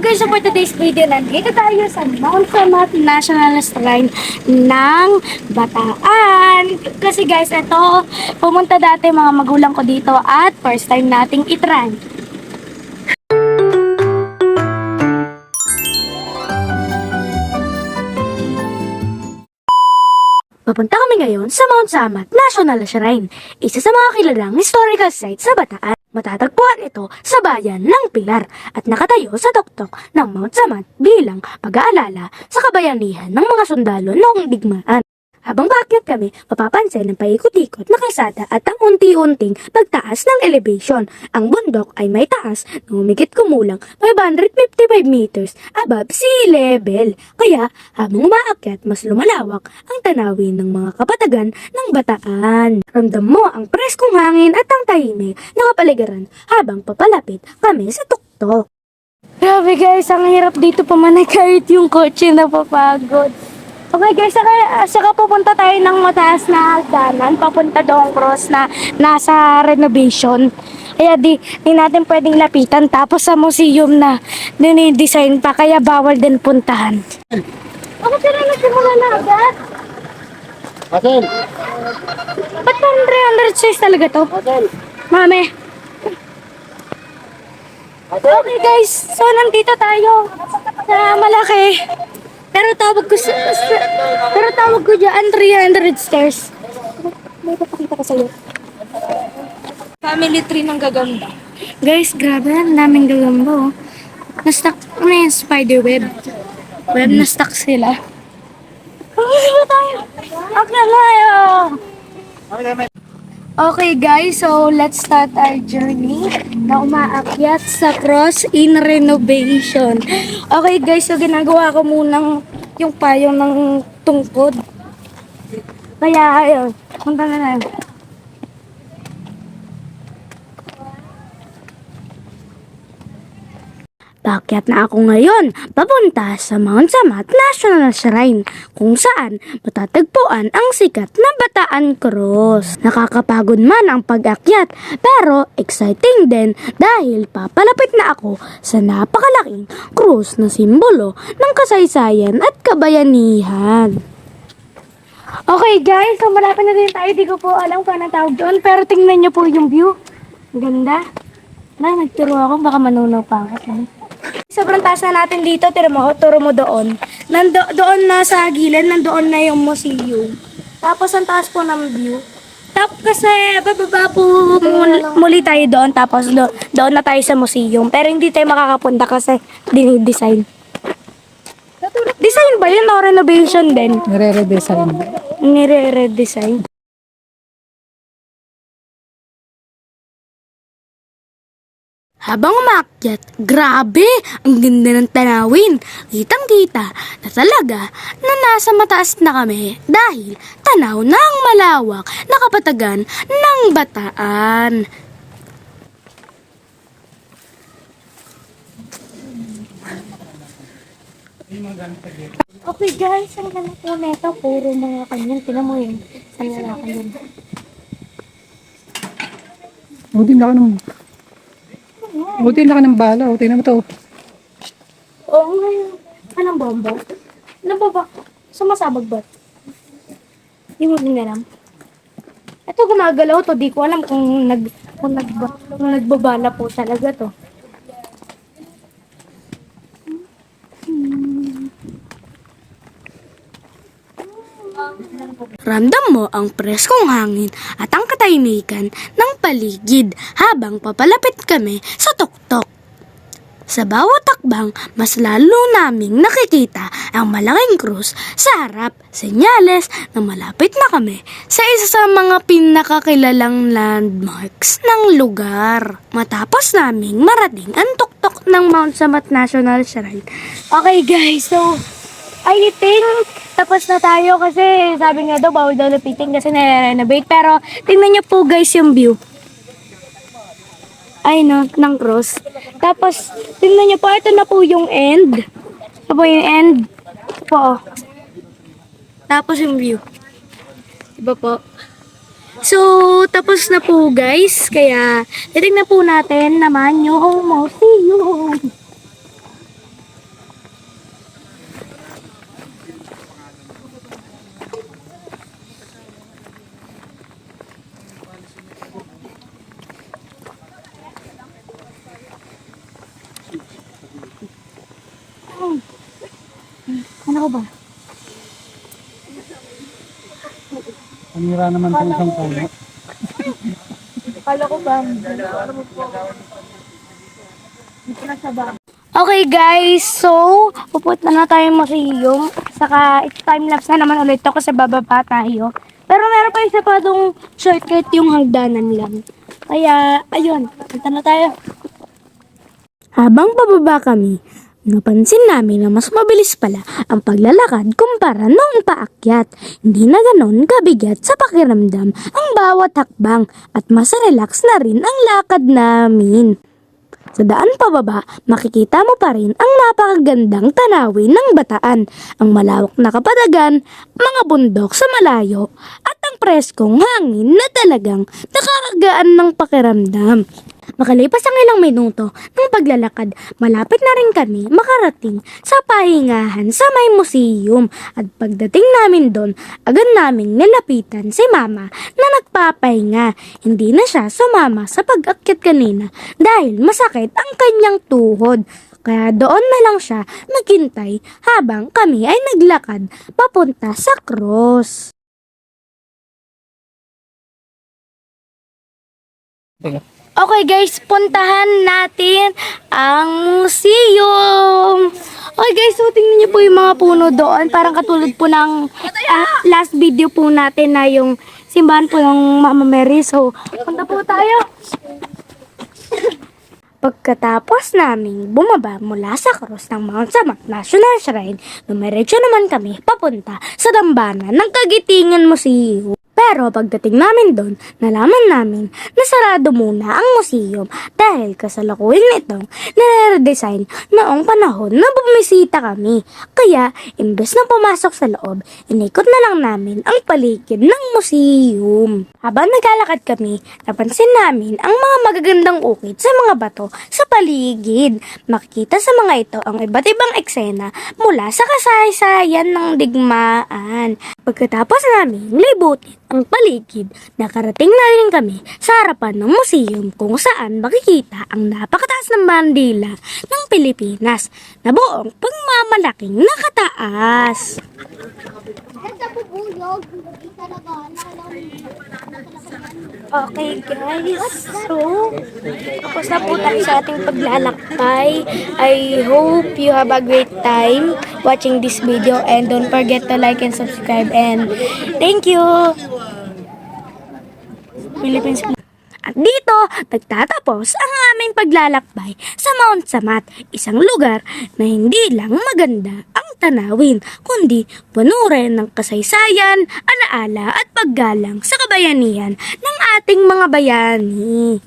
guys, so for today's video, nandito tayo sa Mount Samat National Shrine ng Bataan. Kasi guys, ito, pumunta dati mga magulang ko dito at first time nating itry. Papunta kami ngayon sa Mount Samat National Shrine, isa sa mga kilalang historical site sa Bataan. Matatagpuan ito sa bayan ng Pilar at nakatayo sa tuktok ng Mount Samat bilang pag-aalala sa kabayanihan ng mga sundalo noong digmaan. Habang paakyat kami, mapapansin ang paikot-ikot na kalsada at ang unti-unting pagtaas ng elevation. Ang bundok ay may taas na humigit kumulang 555 meters above sea level. Kaya habang umaakyat, mas lumalawak ang tanawin ng mga kapatagan ng Bataan. Ramdam mo ang preskong hangin at ang tahimik na kapaligiran habang papalapit kami sa tuktok. Grabe guys, ang hirap dito pumanay kahit yung kotse na papagod. Okay guys, saka pupunta tayo ng mataas na hagdanan, papunta doong cross na nasa renovation. Kaya di natin pwedeng lapitan, tapos sa museum na dinidesign pa, kaya bawal din puntahan. Ako sila nagsimula na agad. Asen! Ba't parang 300 talaga to? Asen! Mami. Okay guys, so nandito tayo sa malaki. Pero tawag ko dyan 300 stairs. May papakita ko sa'yo. Family tree ng gagamba. Guys, grabe, ang daming gagamba. Na-stuck, ano yung spider web? Na-stuck sila. Okay ba tayo? Okay na tayo! Okay guys, so let's start our journey na umaakyat sa cross in renovation. Okay guys, so ginagawa ko munang yung payong ng tungkod. Kaya ayun, punta na tayo. Paakyat na ako ngayon, papunta sa Mount Samat National Shrine, kung saan matatagpuan ang sikat na Bataan Cross. Nakakapagod man ang pag-akyat, pero exciting din dahil papalapit na ako sa napakalaking krus na simbolo ng kasaysayan at kabayanihan. Okay guys, so malapit na din tayo. Di ko po alam kung anong tawag doon, pero tingnan nyo po yung view. Ganda. Nagturo ako, baka manunaw pa ako. Sobrang taas na natin dito, turo mo doon. Doon na sa gilid, nandoon na yung museum. Tapos ang taas po ng view. Tapos kasi bababa po muli tayo doon, tapos doon na tayo sa museum. Pero hindi tayo makakapunta kasi dinidesign. Design ba yun o renovation din? Nire-redesign. Nire-redesign. Habang umakyat, grabe! Ang ganda ng tanawin. Kitang-kita na talaga na nasa mataas na kami dahil tanaw na ang malawak na kapatagan ng Bataan. Okay guys, ang ganda po neto. Puro mga kanyan. Tinan mo yun. Saan na kanyan? Buti na ka ng... Buti na ka ng bala. Buti na mo to. Oo nga yun. Anong bomba? Ano ba ba? Sumasabag ba? Di mo din alam. Ito gumagalaw to. Di ko alam kung nagbabala po talaga to. Ramdam mo ang preskong hangin at ang katahimikan ng paligid habang papalapit kami sa tuktok. Sa bawat takbang, mas lalo naming nakikita ang malaking krus sa harap, senyales na malapit na kami sa isa sa mga pinakakilalang landmarks ng lugar. Matapos naming marating ang tuktok ng Mount Samat National Shrine. Okay guys, so I think tapos na tayo kasi sabi nga daw bawal daw lapitin kasi nire-renovate. Pero tingnan nyo po guys yung view. Ay no, ng cross. Tapos tingnan nyo po, ito na po yung end. Ito po yung end. Ito po. Tapos yung view. Diba po? So, tapos na po guys. Kaya titignan po natin naman yung museum. Ano ko ba? Panira naman sa isang puno. Kala ko ba? Okay guys, so pupunta na tayo museum. Saka time-lapse na naman ulit to kasi bababa tayo. Pero meron pa isa pa itong shortcut yung hagdanan lang. Kaya, ayun, punta na tayo. Habang pababa kami, napansin namin na mas mabilis pala ang paglalakad kumpara noong paakyat. Hindi na ganon kabigat sa pakiramdam ang bawat hakbang at mas relax na rin ang lakad namin. Sa daan pababa, makikita mo pa rin ang napakagandang tanawin ng Bataan, ang malawak na kapatagan, mga bundok sa malayo, at ang preskong hangin na talagang nakakagaan ng pakiramdam. Makalipas ang ilang minuto ng paglalakad, malapit na rin kami makarating sa pahingahan sa may museum. At pagdating namin doon, agad naming nilapitan si Mama na nagpapahinga. Hindi na siya sumama sa pag-akyat kanina dahil masakit ang kanyang tuhod. Kaya doon na lang siya naghintay habang kami ay naglakad papunta sa cross. Okay guys, puntahan natin ang museum. Okay guys, so tingnan niyo po yung mga puno doon. Parang katulad po ng last video po natin na yung simbahan po ng Mama Mary. So, punta po tayo. Pagkatapos naming bumaba mula sa cross ng Mount Samat National Shrine, dumiretso naman kami papunta sa dambana ng Kagitingan Museum. Pero pagdating namin doon, nalaman namin na sarado muna ang museum dahil kasalukuyan itong nire-redesign noong panahon na bumisita kami. Kaya, imbes na pumasok sa loob, inikot na lang namin ang paligid ng museum. Habang naglalakad kami, napansin namin ang mga magagandang ukit sa mga bato sa paligid. Makikita sa mga ito ang iba't ibang eksena mula sa kasaysayan ng digmaan. Pagkatapos namin libutin ang paligid, nakarating na rin kami sa harapan ng museum kung saan makikita ang napakataas ng bandila ng Pilipinas na buong pagmamalaking nakataas. Okay guys, so tapos na po tayo sa ating paglalakbay. I hope you have a great time watching this video and don't forget to like and subscribe and thank you! Philippines. At dito, nagtatapos ang aming paglalakbay sa Mount Samat, isang lugar na hindi lang maganda ang tanawin, kundi puno rin ng kasaysayan, alaala at paggalang sa kabayanihan ng ating mga bayani.